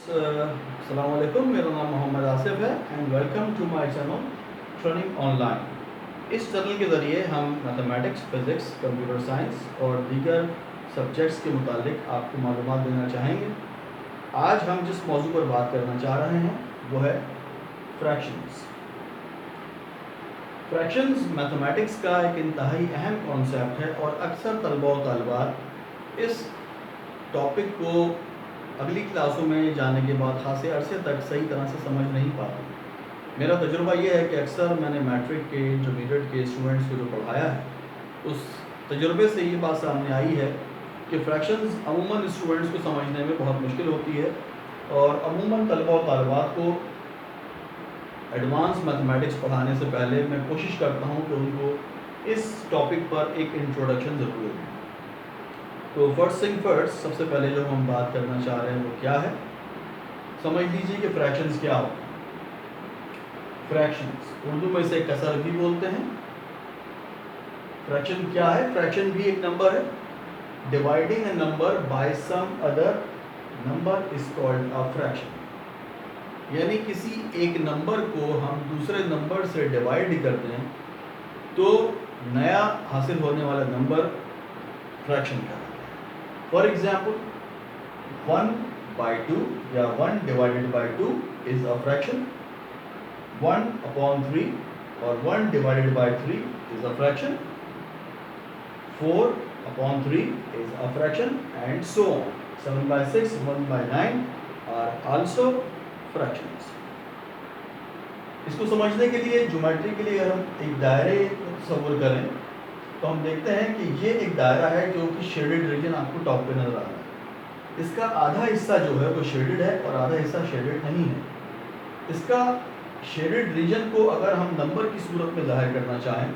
अस्सलाम वालेकुम। मेरा नाम मोहम्मद आसिफ है and welcome to my channel training online. इस चैनल के ज़रिए हम मैथमेटिक्स, फिज़िक्स, कंप्यूटर साइंस और दीगर सब्जेक्ट्स के मुतालिक आपको मालूमात देना चाहेंगे। आज हम जिस मौजू पर बात करना चाह रहे हैं वो है फ्रैक्शंस। फ्रैक्शंस मैथमेटिक्स का एक इंतहाई अहम कॉन्सेप्ट है और अक्सर तलबा और तालिबात इस टॉपिक को अगली क्लासों में जाने के बाद खासे अरसे तक सही तरह से समझ नहीं पाते। मेरा तजुर्बा ये है कि अक्सर मैंने मैट्रिक के, इंटरमीडिएट के स्टूडेंट्स को जो पढ़ाया है, उस तजुर्बे से ये बात सामने आई है कि फ्रैक्शंस अमूमन स्टूडेंट्स को समझने में बहुत मुश्किल होती है और अमूमन तलबा और तालिबात को एडवांस मैथमेटिक्स पढ़ाने से पहले मैं कोशिश करता हूँ कि उनको इस टॉपिक पर एक इंट्रोडक्शन ज़रूर दूँ। तो फर्स्ट थिंग फर्स्ट, सबसे पहले जो हम बात करना चाह रहे हैं वो क्या है, समझ लीजिए कि फ्रैक्शंस क्या होते हैं। फ्रैक्शंस उर्दू में इसे कसर भी बोलते हैं। फ्रैक्शन क्या है? फ्रैक्शन भी एक नंबर है। Dividing a number by some other number is called a fraction. यानी किसी एक नंबर को हम दूसरे नंबर से डिवाइड करते हैं तो नया हासिल होने वाला नंबर फ्रैक्शन कहलाता है। फॉर एग्जाम्पल 1/2 या 1 divided by 2 is a fraction. 1/3 or 1 divided by 3 is a fraction. 4/3 is a fraction and so on. 7/6, 1/9 are also fractions. इसको समझने के लिए, ज्योमेट्री के लिए अगर हम एक दायरे को तस्वीर करें तो हम देखते हैं कि ये एक दायरा है जो कि शेडेड रीजन आपको टॉप पे नजर आ रहा है। इसका आधा हिस्सा जो है वो शेडेड है और आधा हिस्सा शेडेड नहीं है। इसका शेडेड रीजन को अगर हम नंबर की सूरत में जाहिर करना चाहें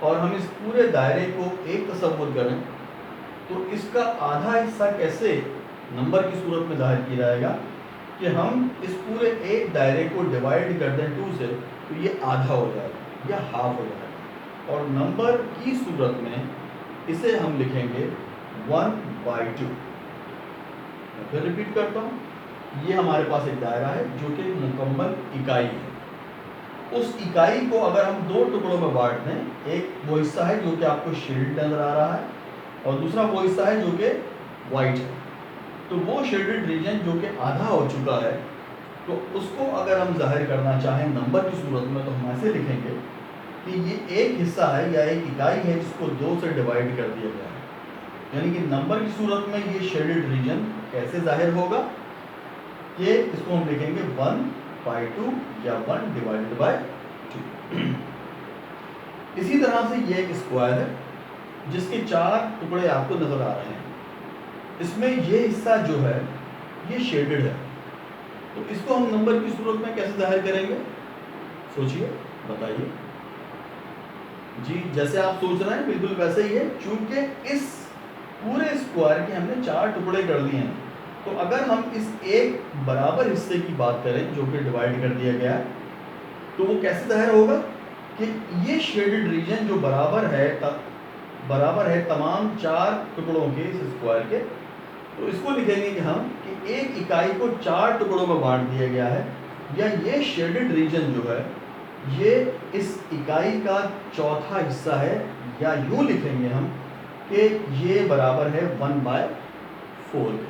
और हम इस पूरे दायरे को एक तस्वीर करें तो इसका आधा हिस्सा कैसे नंबर की सूरत में जाहिर किया जाएगा कि हम इस पूरे एक दायरे को डिवाइड कर दें 2 से तो ये आधा हो जाएगा या हाफ हो जाएगा और नंबर की सूरत में इसे हम लिखेंगे 1/2। मैं फिर रिपीट करता हूँ, ये हमारे पास एक दायरा है जो कि मुकम्मल इकाई है। उस इकाई को अगर हम 2 टुकड़ों में बांट दें, एक वो हिस्सा है जो कि आपको शेडेड नजर आ रहा है और दूसरा वो हिस्सा है जो कि वाइट है। तो वो शेडेड रीजन जो कि आधा हो चुका है तो उसको अगर हम जाहिर करना चाहें नंबर की सूरत में तो हम ऐसे लिखेंगे कि ये एक हिस्सा है या एक इकाई है जिसको 2 से डिवाइड कर दिया गया है। यानी कि नंबर की सूरत में ये शेडेड रीजन कैसे जाहिर होगा कि इसको हम लिखेंगे 1/2 या 1 divided by 2। इसी तरह से ये एक स्क्वायर है जिसके 4 टुकड़े आपको नजर आ रहे हैं। इसमें ये हिस्सा जो है ये शेडेड है तो इसको हम नंबर की सूरत में कैसे जाहिर करेंगे? सोचिए, बताइए। जी, जैसे आप सोच रहे हैं बिल्कुल वैसे ही है। चूंकि इस पूरे स्क्वायर के हमने 4 टुकड़े कर लिए हैं तो अगर हम इस एक बराबर हिस्से की बात करें जो कि डिवाइड कर दिया गया है तो वो कैसे जाहिर होगा कि ये शेडेड रीजन जो बराबर है तमाम 4 टुकड़ों के इस स्क्वायर के, तो इसको लिखेंगे कि हम कि एक इकाई को 4 टुकड़ों में बांट दिया गया है या ये शेडेड रीजन जो है ये इस इकाई का चौथा हिस्सा है या यूं लिखेंगे हम कि ये बराबर है 1/4 के।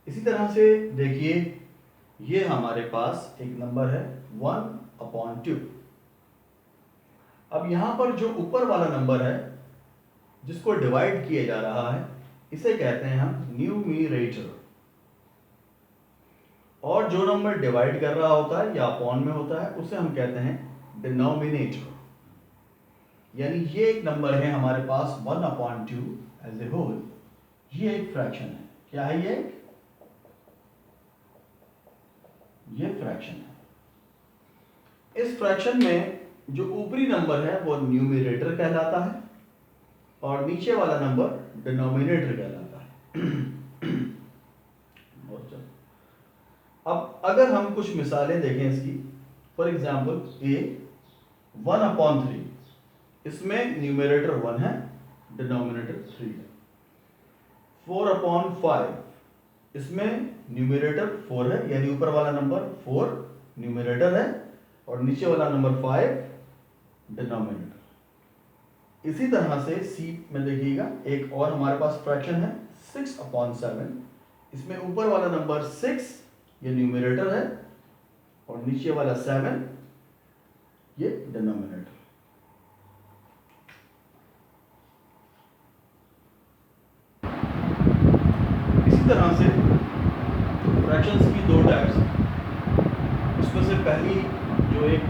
इसी तरह से देखिए, ये हमारे पास एक नंबर है 1/2। अब यहां पर जो ऊपर वाला नंबर है जिसको डिवाइड किया जा रहा है इसे कहते हैं हम न्यूमरेटर और जो नंबर डिवाइड कर रहा होता है या अपॉन में होता है उसे हम कहते हैं डिनोमिनेटर। यानी ये एक नंबर है हमारे पास 1/2 एज ए होल। ये एक फ्रैक्शन है। क्या है ये फ्रैक्शन है। इस फ्रैक्शन में जो ऊपरी नंबर है वो न्यूमरेटर कहलाता है और नीचे वाला नंबर डिनोमिनेटर कहलाता है। अब अगर हम कुछ मिसालें देखें इसकी, फॉर एग्जाम्पल A 1/3, इसमें न्यूमरेटर 1 है, डिनोमिनेटर 3 है। 4/5 इसमें न्यूमरेटर 4 है, यानी ऊपर वाला नंबर 4 न्यूमरेटर है और नीचे वाला नंबर 5 डिनोमिनेटर। इसी तरह से सी में देखिएगा एक और हमारे पास फ्रैक्शन है 6/7। इसमें ऊपर वाला नंबर 6 ये न्यूमरेटर है और नीचे वाला 7 ये डिनोमिनेटर। इसी तरह से फ्रैक्शंस की दो टाइप्स, उसमें से पहली जो एक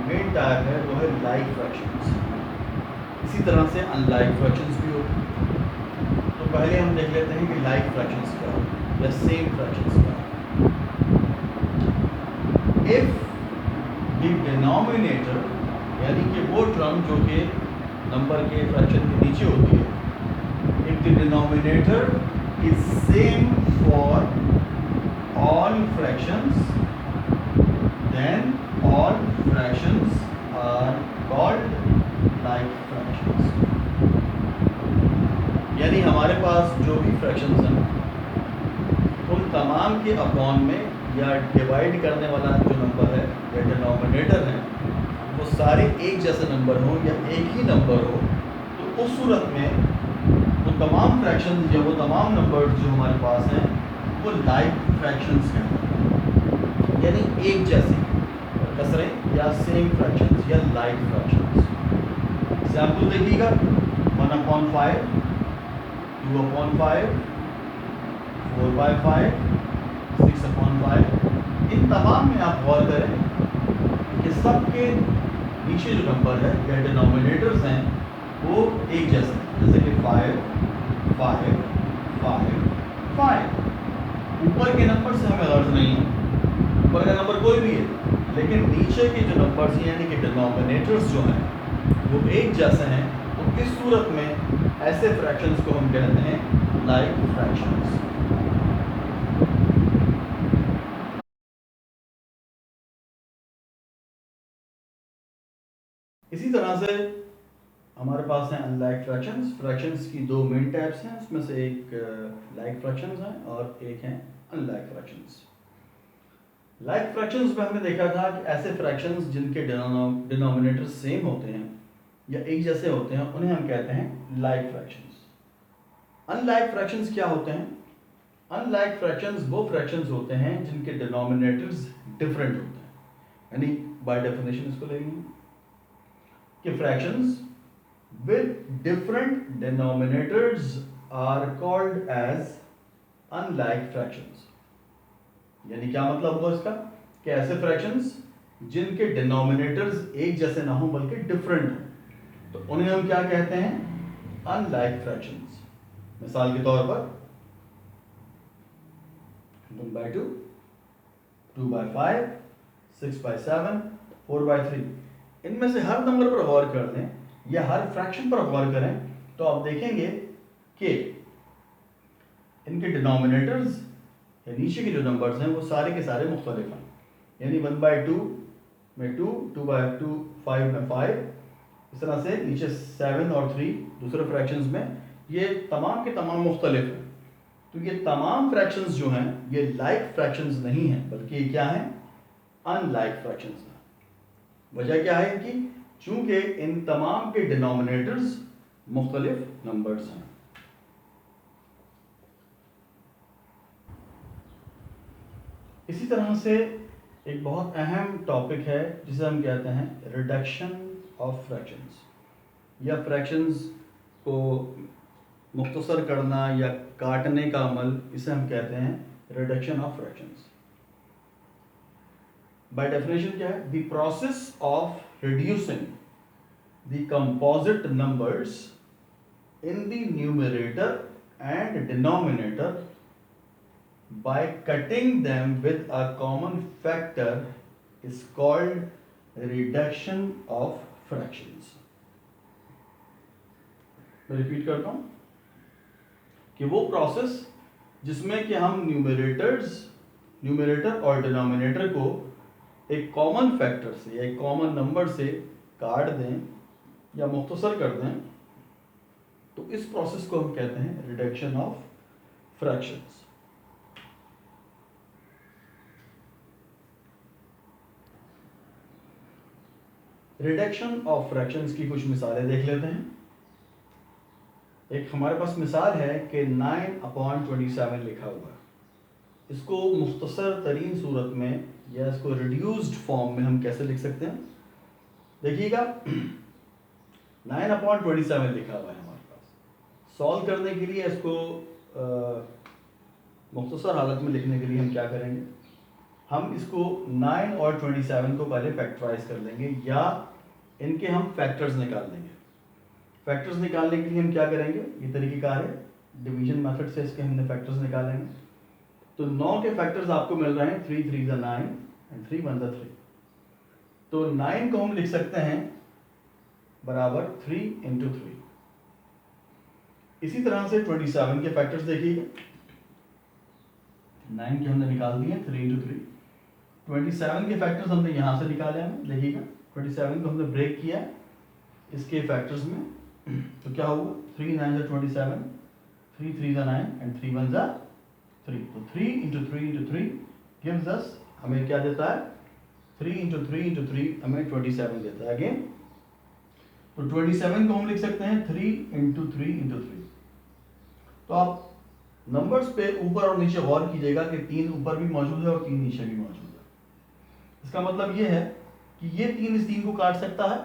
मेन टाइप है वो है लाइक फ्रैक्शंस। इसी तरह से अनलाइक फ्रैक्शंस भी होते हैं। तो पहले हम देख लेते हैं कि लाइक फ्रैक्शंस क्या होते हैं या सेम फ्रैक्शंस क्या होते हैं। इफ द डिनोमिनेटर, यानी कि वो टर्म जो कि नंबर के फ्रैक्शन के नीचे होती है, if the denominator is same for all fractions, then all fractions are called like fractions। यानी हमारे पास जो भी फ्रैक्शंस हैं उन तमाम के अपॉन में या डिवाइड करने वाला जो नंबर है या डिनोमिनेटर है वो सारे एक जैसे नंबर हो या एक ही नंबर हो, तो उस सूरत में वो तमाम फ्रैक्शंस या वो तमाम नंबर्स जो हमारे पास हैं वो लाइक फ्रैक्शंस कहते हैं, यानी एक जैसे कसरें या सेम फ्रैक्शंस या लाइक फ्रैक्शंस। एग्जाम्पल देखिएगा 1/5, 2/5, 4/5, 6/5। इन तमाम में आप गौर करें कि सबके नीचे जो नंबर है या डिनोमिनेटर्स हैं वो एक जैसे हैं, जैसे कि 5, 5, 5, 5। ऊपर के नंबर से हमें गर्ज नहीं है, ऊपर का नंबर कोई भी है, लेकिन नीचे के जो नंबर्स यानी कि डिनोमिनेटर्स जो हैं वो एक जैसे हैं। तो इस सूरत में ऐसे फ्रैक्शंस को हम कहते हैं लाइक फ्रैक्शंस। इसी तरह से हमारे पास हैं अनलाइक फ्रैक्शंस। फ्रैक्शंस की दो मेन टाइप्स हैं, उसमें से एक लाइक फ्रैक्शंस हैं और एक हैं अनलाइक फ्रैक्शंस। लाइक फ्रैक्शंस में हमने देखा था कि ऐसे फ्रैक्शंस जिनके डिनोमिनेटर सेम होते हैं या एक जैसे होते हैं उन्हें हम कहते हैं लाइक फ्रैक्शंस। अनलाइक फ्रैक्शंस क्या होते हैं? अनलाइक फ्रैक्शंस वो फ्रैक्शंस होते हैं जिनके डिनोमिनेटर्स डिफरेंट होते हैं, यानी बाय डेफिनेशन इसको लेंगे कि fractions with different denominators are called as unlike fractions। यानी क्या मतलब हुआ इसका कि ऐसे फ्रैक्शंस जिनके डिनोमिनेटर्स एक जैसे ना हो बल्कि डिफरेंट हो, तो उन्हें हम क्या कहते हैं? Unlike fractions. मिसाल के तौर पर 1/2, 2/5, 6/7, 4/3। इनमें से हर नंबर पर गौर कर लें या हर फ्रैक्शन पर गौर करें तो आप देखेंगे कि इनके डिनोमिनेटर्स या नीचे के जो नंबर्स हैं वो सारे के सारे मुख्तलिफ हैं। यानी 1/2 में 2, 2/2, 5 में 5, इस तरह से नीचे 7 और 3 दूसरे फ्रैक्शंस में, ये तमाम के तमाम मुख्तलिफ हैं। तो ये तमाम फ्रैक्शंस जो हैं ये लाइक फ्रैक्शंस नहीं हैं, बल्कि ये क्या हैं? अनलाइक फ्रैक्शंस हैं। वजह क्या है इनकी? चूंकि इन तमाम के डिनोमिनेटर्स मुख्तलिफ नंबर्स हैं। इसी तरह से एक बहुत अहम टॉपिक है जिसे हम कहते हैं रिडक्शन ऑफ फ्रैक्शंस, या फ्रैक्शंस को मुख्तसर करना या काटने का अमल, इसे हम कहते हैं reduction of fractions. By definition क्या है? The process of reducing the composite numbers in the numerator and denominator by cutting them with a common factor is called reduction of fractions। मैं रिपीट करता हूं कि वो प्रोसेस जिसमें कि हम न्यूमरेटर और डिनोमिनेटर को एक कॉमन फैक्टर से या एक कॉमन नंबर से काट दें या मुख्तसर कर दें, तो तो इस प्रोसेस को हम कहते हैं reduction of fractions. Reduction of fractions की कुछ मिसालें देख लेते हैं। एक हमारे पास मिसाल है कि 9/27 लिखा हुआ है। इसको मुख्तसर तरीन सूरत में या इसको रिड्यूस्ड फॉर्म में हम कैसे लिख सकते हैं? देखिएगा 9/27 लिखा हुआ है हमारे पास। सॉल्व करने के लिए इसको मुख्तसर हालत में लिखने के लिए हम क्या करेंगे? हम इसको 9 और 27 को पहले फैक्टराइज कर लेंगे या इनके हम फैक्टर्स निकाल लेंगे। फैक्टर्स निकालने के लिए हम क्या करेंगे? ये तरीक़ेकार है, डिवीजन मेथड से इसके हमने फैक्टर्स निकालेंगे। तो 9 के फैक्टर्स आपको मिल रहे हैं 3 3 9 एंड 3 1 3। तो 9 को हम लिख सकते हैं बराबर 3 × 3। इसी तरह से 27 के फैक्टर्स देखिएगा। 9 के हमने निकाल दिए 3 × 3। 27 के फैक्टर्स हमने यहाँ से निकाले हैं। देखिएगा 27 को हमने ब्रेक किया इसके फैक्टर्स में। तो क्या होगा? 3 9 27, 3 3 9 एंड 3 1 3। तो 3 × 3 × 3 गिव्स अस, हमें क्या देता है? 3 × 3 × 3 हमें 27 देता है अगेन। तो 27 को हम लिख सकते हैं 3 × 3 × 3। तो आप नंबर्स पे ऊपर और नीचे गौर कीजिएगा कि 3 ऊपर भी मौजूद है और 3 नीचे भी मौजूद है। इसका मतलब ये है कि ये 3 इस 3 को काट सकता है।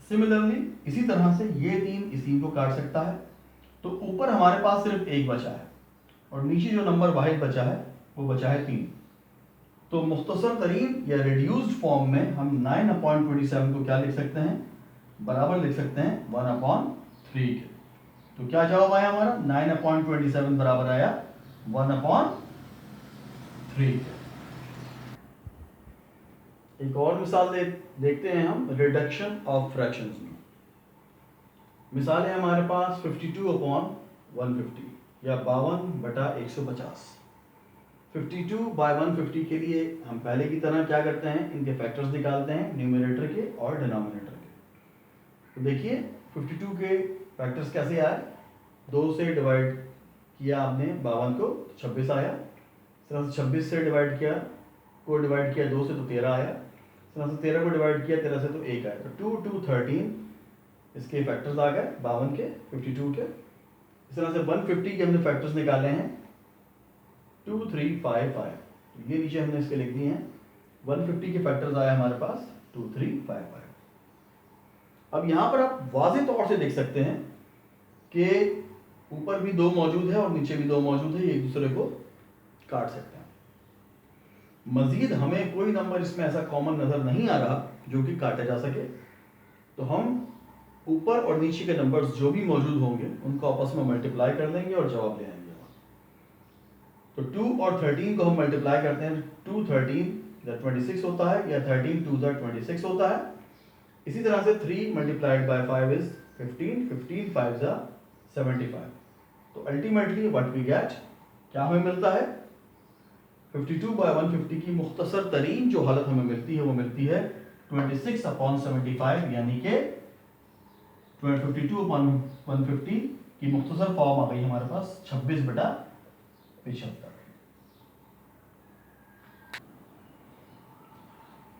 सिमिलरली इसी तरह से ये 3 इस 3 को काट सकता है। तो ऊपर हमारे पास सिर्फ 1 बचा है और नीचे जो नंबर वाहिद बचा है वो बचा है 3। तो मुख्तसर तरीन या रिड्यूस्ड फॉर्म में हम 9/27 को क्या लिख सकते हैं? बराबर लिख सकते हैं 1/3 के। तो क्या जवाब आया हमारा? 9/27 बराबर आया 1/3 के। एक और मिसाल देखते हैं हम रिडक्शन ऑफ फ्रैक्शंस में। मिसाल है हमारे पास 52/150 या 52/150। 52/150 के लिए हम पहले की तरह क्या करते हैं? इनके फैक्टर्स निकालते हैं, न्यूमरेटर के और डिनोमिनेटर के। तो देखिए 52 के फैक्टर्स कैसे आए? 2 से डिवाइड किया आपने 52 को, 26 आया। इस तरह से 26 से डिवाइड किया 2 से तो 13 आया। इस तरह से 13 को डिवाइड किया 13 से तो 1 आया। तो 2 2 13 इसके फैक्टर्स आ गए 52 के, 52 के। इस तरह से 150 के हमने फैक्टर्स निकाले हैं 2 3 5 5। ये नीचे हमने इसके लिख दिए हैं। 150 के फैक्टर्स आए हमारे पास 2 3 5 5। अब यहाँ पर आप वाज़ेह तौर से देख सकते हैं कि ऊपर भी 2 मौजूद है और नीचे भी 2 मौजूद है, ये एक दूसरे को काट सकते हैं। मजीद हमें कोई नंबर इसमें ऐसा कॉमन नज़र नहीं आ रहा जो कि काटा जा सके। तो हम ऊपर और नीचे के नंबर्स जो भी मौजूद होंगे उनको आपस में मल्टीप्लाई कर लेंगे और जवाब ले आएंगे। तो 2 और 13 को हम मल्टीप्लाई करते हैं 2 13 26 होता है या 13 2 26 होता है। इसी तरह से 3 मल्टीप्लाइड बाय 5 इज 15, 15 5 75। तो अल्टीमेटली व्हाट वी गेट, क्या हमें मिलता है? 52/150 की मुख्तसर तरीन जो हालत हमें मिलती है वो मिलती है 26/75, यानी कि 52/150 की मुख्तसर फॉर्म आ गई हमारे पास 26/75।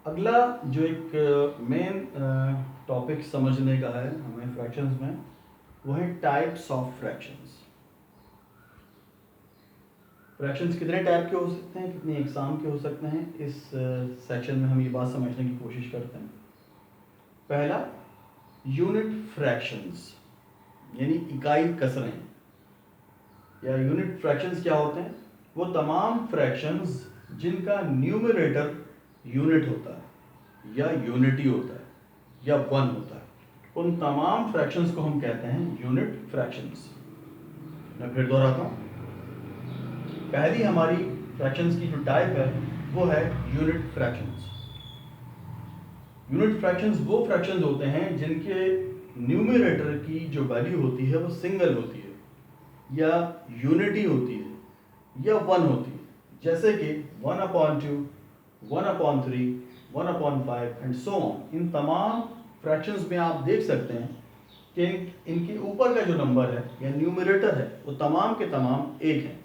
अगला जो एक मेन टॉपिक समझने का है हमें फ्रैक्शंस में, वो है टाइप्स ऑफ फ्रैक्शंस। फ्रैक्शंस कितने टाइप के हो सकते हैं, कितनी एग्जाम के हो सकते हैं, इस सेक्शन में हम ये बात समझने की कोशिश करते हैं। पहला, यूनिट फ्रैक्शंस यानी इकाई कसरें या यूनिट फ्रैक्शंस क्या होते हैं? वो तमाम फ्रैक्शंस जिनका न्यूमरेटर यूनिट होता है या यूनिटी होता है या 1 होता है, उन तमाम फ्रैक्शंस को हम कहते हैं यूनिट फ्रैक्शंस। मैं फिर दोहराता हूँ। पहली हमारी फ्रैक्शंस की जो टाइप है वो है यूनिट फ्रैक्शंस। यूनिट फ्रैक्शंस वो फ्रैक्शंस होते हैं जिनके न्यूमरेटर की जो वैल्यू होती है वो सिंगल होती है या यूनिटी होती है या 1 होती है। जैसे कि 1/2, 1/3, 1/5 एंड सो ऑन। इन तमाम फ्रैक्शंस में आप देख सकते हैं कि इनके ऊपर का जो नंबर है या न्यूमरेटर है वो तमाम के तमाम एक हैं,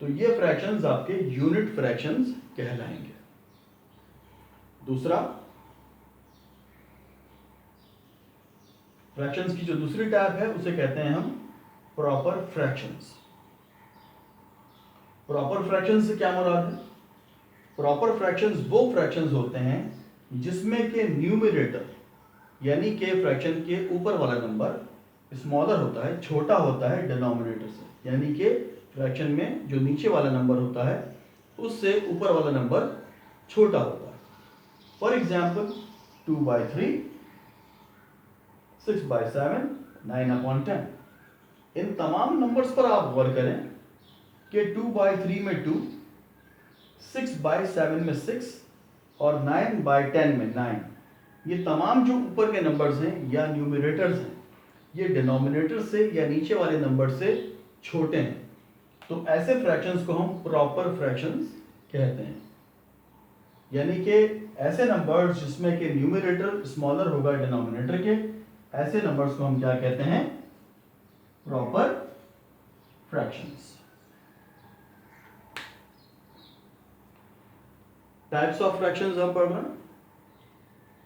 तो ये फ्रैक्शंस आपके यूनिट फ्रैक्शंस कहलाएंगे। दूसरा, फ्रैक्शंस की जो दूसरी टाइप है उसे कहते हैं हम प्रॉपर फ्रैक्शंस। प्रॉपर फ्रैक्शंस से क्या मुराद है? प्रॉपर फ्रैक्शंस वो फ्रैक्शंस होते हैं जिसमें के न्यूमरेटर यानी के फ्रैक्शन के ऊपर वाला नंबर स्मॉलर होता है, छोटा होता है डिनोमिनेटर से, यानी कि फ्रैक्शन में जो नीचे वाला नंबर होता है उससे ऊपर वाला नंबर छोटा होता है। For example 2/3, 6/7, 9/10। इन तमाम नंबर्स पर आप गौर करें कि 2/3 में 2, 6/7 में 6 और 9/10 में 9। ये तमाम जो ऊपर के नंबर्स हैं या न्यूमरेटर्स हैं, ये डिनोमिनेटर से या नीचे वाले नंबर से छोटे हैं, तो ऐसे फ्रैक्शंस को हम प्रॉपर फ्रैक्शंस कहते हैं। यानी कि ऐसे नंबर्स जिसमें कि न्यूमरेटर स्मॉलर होगा डिनोमिनेटर के, ऐसे नंबर्स को हम क्या कहते हैं? Proper fractions. Types of fractions हम पढ़ रहे हैं।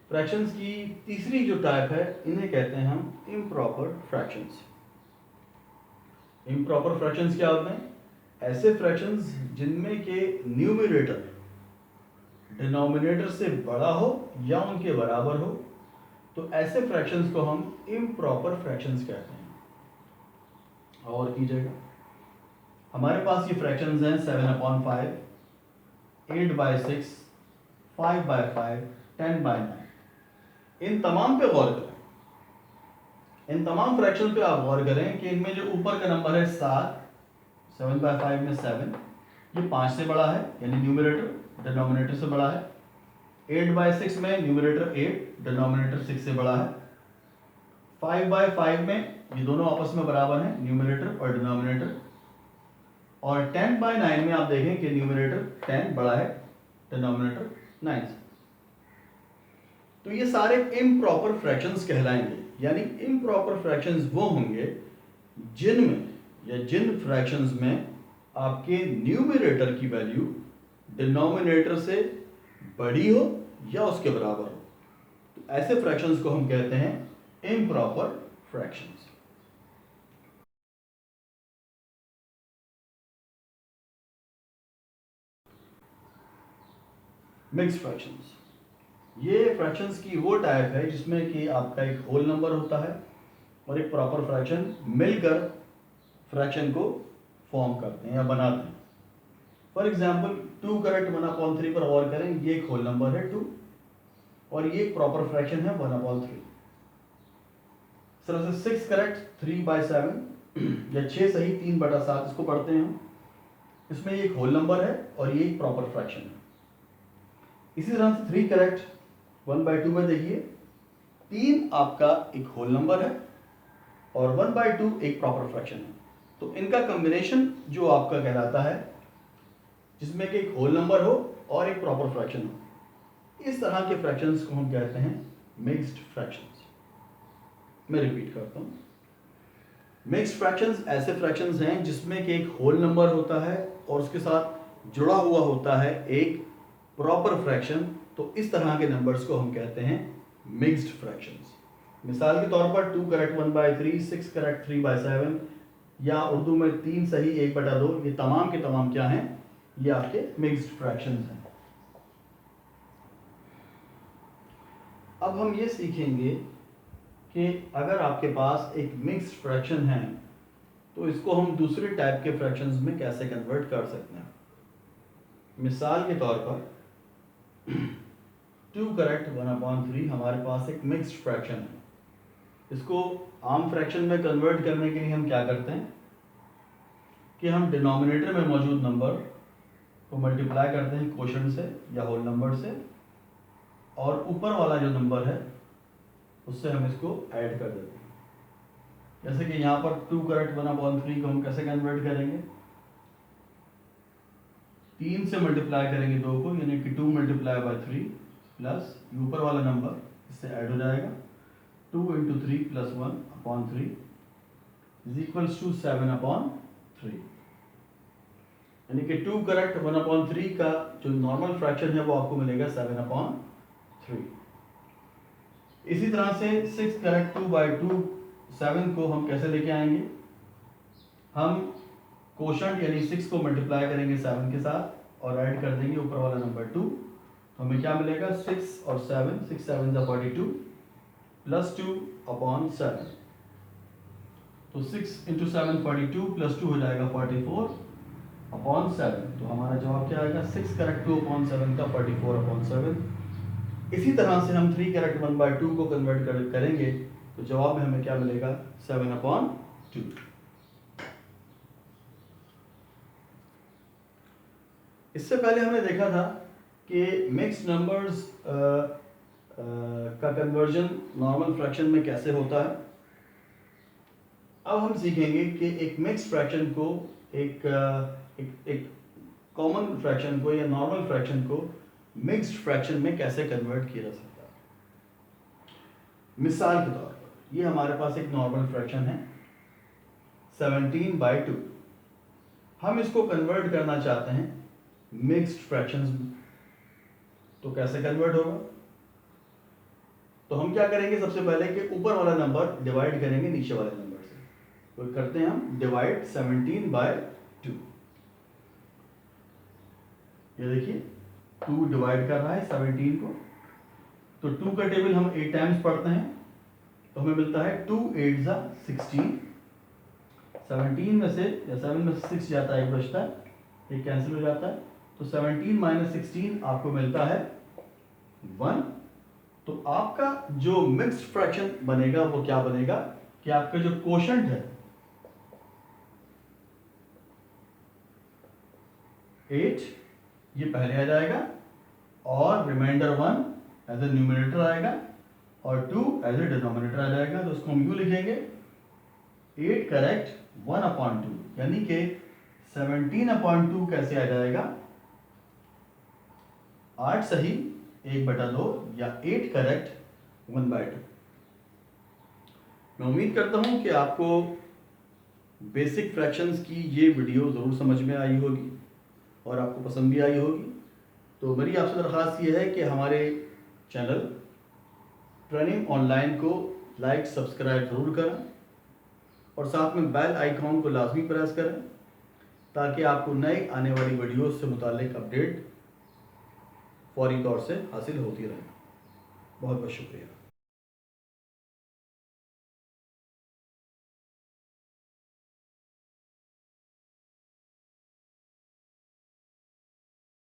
फ्रैक्शंस की तीसरी जो टाइप है इन्हें कहते हैं हम इम्प्रॉपर फ्रैक्शंस। इम्प्रॉपर फ्रैक्शंस क्या होते हैं? ऐसे फ्रैक्शंस जिनमें के न्यूमरेटर डिनोमिनेटर से बड़ा हो या उनके बराबर हो, तो ऐसे फ्रैक्शंस को हम इम्प्रॉपर फ्रैक्शंस कहते हैं। और कीजिएगा, हमारे पास ये फ्रैक्शंस हैं 7/5, 8/6, 5/5, 10/9। इन तमाम पे गौर करें, इन तमाम फ्रैक्शन पे आप गौर करें कि इनमें जो ऊपर का नंबर है 7, 7/5 में 7, ये 5 से बड़ा है, यानी न्यूमरेटर डिनोमिनेटर से बड़ा है। 8/6 में न्यूमरेटर 8, डिनोमिनेटर 6 से बड़ा है। 5/5 में ये दोनों आपस में बराबर हैं, न्यूमरेटर और डिनोमिनेटर। और 10/9 में आप देखें कि न्यूमरेटर 10 बड़ा है, डिनोमिनेटर 9 से। तो ये सारे इम्प्रॉपर फ्रैक्शंस कहलाएंगे। यानी इम्प्रॉपर फ्रैक्शंस वो होंगे जिनमें या जिन फ्रैक्शंस में आपके न्यूमरेटर की वैल्यू डिनोमिनेटर से बड़ी हो या उसके बराबर हो, तो ऐसे फ्रैक्शंस को हम कहते हैं इम्प्रॉपर फ्रैक्शंस। मिक्स्ड फ्रैक्शंस, ये फ्रैक्शंस की वो टाइप है जिसमें कि आपका एक होल नंबर होता है और एक प्रॉपर फ्रैक्शन मिलकर फ्रैक्शन को फॉर्म करते हैं या बनाते हैं। फॉर एग्जाम्पल 2 करेक्ट 1/3 पर गौर करें, ये एक होल नंबर है 2 और ये एक प्रॉपर फ्रैक्शन है 1/3। इस तरह से 6 करेक्ट 3/7 या 6 सही 3/7 इसको पढ़ते हैं हम। इसमें ये एक होल नंबर है और ये एक प्रॉपर फ्रैक्शन है। इसी तरह से 3 करेक्ट 1/2 में देखिए 3 आपका एक होल नंबर है और 1/2 एक प्रॉपर फ्रैक्शन है। तो इनका कॉम्बिनेशन जो आपका कहलाता है जिसमें कि एक होल नंबर हो और एक प्रॉपर फ्रैक्शन हो, इस तरह के फ्रैक्शंस को हम कहते हैं मिक्स्ड फ्रैक्शंस। मैं रिपीट करता हूँ, मिक्स्ड फ्रैक्शंस ऐसे फ्रैक्शंस हैं जिसमें कि एक होल नंबर होता है और उसके साथ जुड़ा हुआ होता है एक प्रॉपर फ्रैक्शन। तो इस तरह के नंबर्स को हम कहते हैं मिक्स्ड फ्रैक्शंस। मिसाल के तौर पर 2 करेक्ट 1/3, 6 करेक्ट 3/7 या उर्दू में 3 सही 1/2, ये तमाम के तमाम क्या हैं? ये आपके मिक्स्ड फ्रैक्शंस हैं। अब हम ये सीखेंगे कि अगर आपके पास एक मिक्स्ड फ्रैक्शन है तो इसको हम दूसरे टाइप के फ्रैक्शंस में कैसे कन्वर्ट कर सकते हैं। मिसाल के तौर पर 2 करेक्ट 1/3 हमारे पास एक मिक्स्ड फ्रैक्शन है। इसको आम फ्रैक्शन में कन्वर्ट करने के लिए हम क्या करते हैं कि हम डिनोमिनेटर में मौजूद नंबर को मल्टीप्लाई करते हैं क्वोशंट से या होल नंबर से, और ऊपर वाला जो नंबर है उससे हम इसको ऐड कर देते हैं। जैसे कि यहाँ पर 2 करेक्ट 1/3 को हम कैसे कन्वर्ट करेंगे? 3 से मल्टीप्लाई करेंगे 2 को, यानी कि 2 × 3 प्लस ऊपर वाला नंबर इससे ऐड हो जाएगा 2 into 3 plus 1 upon 3 is equals to 7 upon 3, यानी कि 2 करेक्ट 1 अपॉन 3 का जो नॉर्मल फ्रैक्शन है वो आपको मिलेगा 7 अपॉन 3। इसी तरह से 6 करेक्ट 2 बाई 2 7 को हम कैसे लेके आएंगे, हम कोशंट यानी 6 को मल्टीप्लाई करेंगे 7 के साथ और ऐड कर देंगे ऊपर वाला नंबर 2, तो हमें क्या मिलेगा 6 और 7, 6 7 जा 42 प्लस 2 अपॉन 7, तो 6 इंटू 7 42 प्लस 2 हो जाएगा 44 अपॉन 7, तो हमारा जवाब क्या आएगा 6 करेक्ट 2 अपॉन 7 का 44 अपॉन 7। इसी तरह से हम 3 करेक्ट 1 बाई 2 को कन्वर्ट करेंगे तो जवाब में हमें क्या मिलेगा 7 अपॉन 2। इससे पहले हमने देखा था कि मिक्स्ड नंबर्स का कन्वर्जन नॉर्मल फ्रैक्शन में कैसे होता है। अब हम सीखेंगे कि एक मिक्स्ड फ्रैक्शन को एक कॉमन फ्रैक्शन को या नॉर्मल फ्रैक्शन को मिक्स्ड फ्रैक्शन में कैसे कन्वर्ट किया जा सकता है। मिसाल के तौर पर ये हमारे पास एक नॉर्मल फ्रैक्शन है 17 बाई 2, हम इसको कन्वर्ट करना चाहते हैं मिक्स्ड फ्रैक्शंस में, तो कैसे कन्वर्ट होगा, तो हम क्या करेंगे सबसे पहले कि ऊपर वाला नंबर डिवाइड करेंगे नीचे वाले नंबर से, तो करते हैं हम डिवाइड 17 बाय 2, ये देखिए 2 डिवाइड कर रहा है 17 को, तो 2 का टेबल हम 8 टाइम्स पढ़ते हैं तो हमें मिलता है 2 8 जा 16, 17 में से या 7 में से 6 जाता है, एक बचता है, ये कैंसिल हो जाता है, तो 17 माइनस 16 आपको मिलता है 1। तो आपका जो मिक्स्ड फ्रैक्शन बनेगा वो क्या बनेगा कि आपका जो कोशंट है 8 ये पहले आ जाएगा और रिमाइंडर 1 एज ए न्यूमरेटर आएगा और 2 एज ए डिनोमिनेटर आ जाएगा, तो उसको हम यूं लिखेंगे 8 करेक्ट 1 अपॉन 2, यानी कि 17 अपॉन 2 कैसे आ जाएगा 8 सही 1/2 या 8 करेक्ट 1/2। मैं उम्मीद करता हूं कि आपको बेसिक फ्रैक्शंस की ये वीडियो ज़रूर समझ में आई होगी और आपको पसंद भी आई होगी। तो मेरी आपसे दरख्वास्त ये है कि हमारे चैनल ट्रेनिंग ऑनलाइन को लाइक सब्सक्राइब ज़रूर करें और साथ में बेल आइकॉन को लाजमी प्रेस करें ताकि आपको नई आने वाली वीडियोस से मुतालिक अपडेट फौरी तौर से हासिल होती रहे। बहुत बहुत शुक्रिया।